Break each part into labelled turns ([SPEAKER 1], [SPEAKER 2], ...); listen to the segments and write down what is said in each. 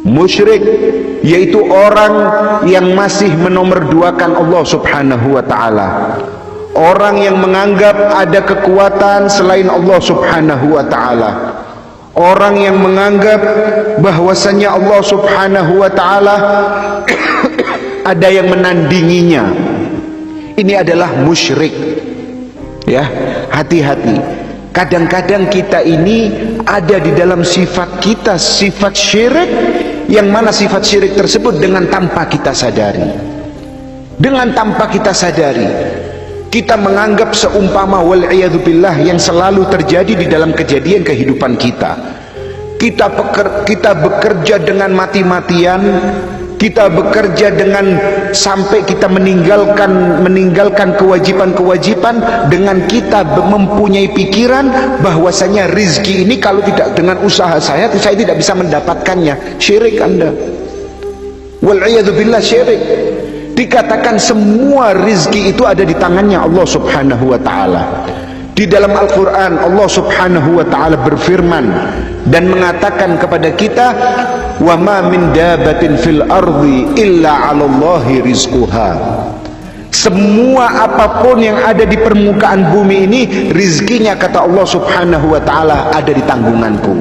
[SPEAKER 1] Musyrik yaitu orang yang masih menomorduakan Allah subhanahu wa ta'ala, orang yang menganggap ada kekuatan selain Allah subhanahu wa ta'ala, orang yang menganggap bahwasanya Allah subhanahu wa ta'ala ada yang menandinginya. Ini adalah musyrik. Ya, hati-hati. Kadang-kadang kita ini ada di dalam sifat kita, sifat syirik, yang mana sifat syirik tersebut dengan tanpa kita sadari. Dengan tanpa kita sadari, kita menganggap seumpama wal'iyadzubillah yang selalu terjadi di dalam kejadian kehidupan kita. Kita bekerja dengan mati-matian, kita bekerja dengan sampai kita meninggalkan kewajiban-kewajiban, dengan kita mempunyai pikiran bahwasanya rizki ini kalau tidak dengan usaha saya tidak bisa mendapatkannya. Syirik Anda, wal'iyadzubillah, syirik. Dikatakan semua rizki itu ada di tangannya Allah subhanahu wa ta'ala. Di dalam Al-Quran Allah subhanahu wa ta'ala berfirman dan mengatakan kepada kita, wa ma min dabatin fil ardi illa 'alallahi rizquha. Semua apapun yang ada di permukaan bumi ini rizkinya, kata Allah subhanahu wa ta'ala, ada di tanggunganku.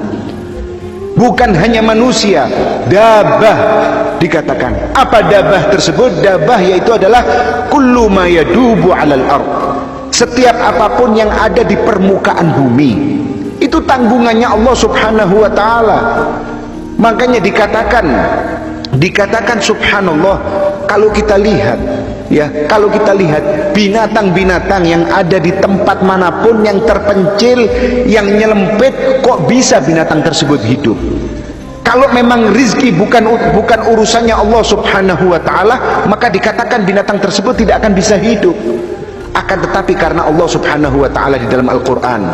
[SPEAKER 1] Bukan hanya manusia, dabah dikatakan. Apa dabah tersebut? Dabah yaitu adalah kullu ma yadubu 'alal ard. Setiap apapun yang ada di permukaan bumi itu tanggungannya Allah subhanahu wa ta'ala. Makanya dikatakan subhanallah, kalau kita lihat ya, kalau kita lihat binatang-binatang yang ada di tempat manapun, yang terpencil, yang nyelempit, kok bisa binatang tersebut hidup? Kalau memang rizki bukan urusannya Allah subhanahu wa ta'ala, maka dikatakan binatang tersebut tidak akan bisa hidup. Akan tetapi karena Allah subhanahu wa ta'ala di dalam Al-Quran,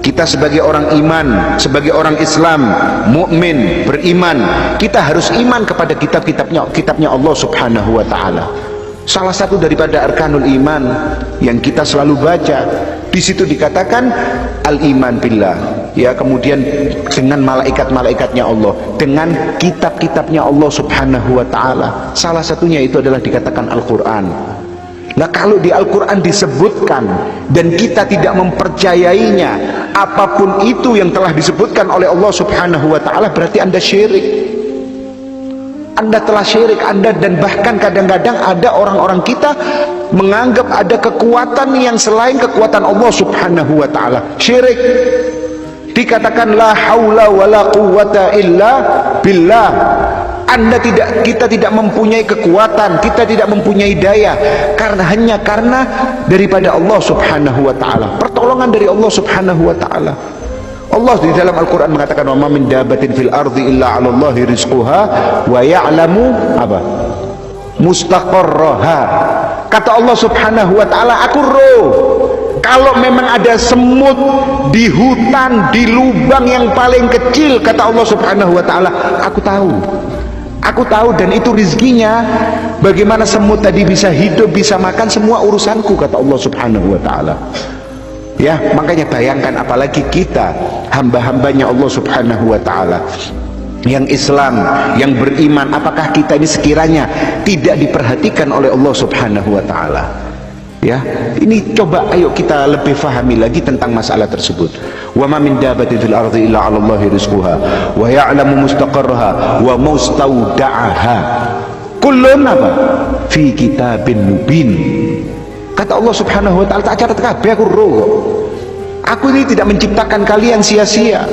[SPEAKER 1] kita sebagai orang iman, sebagai orang Islam, mukmin, beriman, kita harus iman kepada kitabnya Allah subhanahu wa ta'ala. Salah satu daripada arkanul iman yang kita selalu baca, di situ dikatakan al-iman billah, ya, kemudian dengan malaikat-malaikatnya Allah, dengan kitab-kitabnya Allah subhanahu wa ta'ala. Salah satunya itu adalah dikatakan Al-Quran. Nah, kalau di Al-Quran disebutkan dan kita tidak mempercayainya, apapun itu yang telah disebutkan oleh Allah subhanahu wa ta'ala, berarti Anda syirik. Anda telah syirik. Anda, dan bahkan kadang-kadang ada orang-orang kita menganggap ada kekuatan yang selain kekuatan Allah subhanahu wa ta'ala. Syirik. Dikatakan la haula wa la quwwata illa billah. Kita tidak mempunyai kekuatan, kita tidak mempunyai daya, hanya karena daripada Allah subhanahu wa ta'ala, pertolongan dari Allah subhanahu wa ta'ala. Allah di dalam Al-Quran mengatakan, wa ma min dabatin fil ardi illa 'alallahi rizquha wa ya'lamu apa? Mustaqarraha. Kata Allah subhanahu wa ta'ala, aku roh, kalau memang ada semut di hutan, di lubang yang paling kecil, kata Allah subhanahu wa ta'ala, aku tahu, dan itu rizkinya. Bagaimana semut tadi bisa hidup, bisa makan, semua urusanku, kata Allah subhanahu wa ta'ala. Ya, makanya bayangkan apalagi kita, hamba-hambanya Allah subhanahu wa ta'ala, yang Islam, yang beriman, apakah kita ini sekiranya tidak diperhatikan oleh Allah subhanahu wa ta'ala? Ya, ini coba ayo kita lebih fahami lagi tentang masalah tersebut. Wa ma min dabatin fil ardi illa 'alallahi rizquha wa ya'lamu mustaqarraha wa mustawda'aha kullun apa fi kitabin mubin. Kata Allah subhanahu wa ta'ala, tak catat kabeh aku roh. Aku ini tidak menciptakan kalian sia-sia.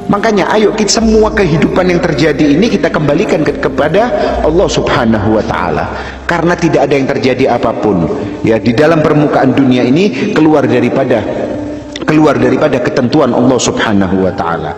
[SPEAKER 1] Makanya ayo kita semua kehidupan yang terjadi ini kita kembalikan kepada Allah subhanahu wa ta'ala. Karena tidak ada yang terjadi apapun ya di dalam permukaan dunia ini keluar daripada ketentuan Allah subhanahu wa ta'ala.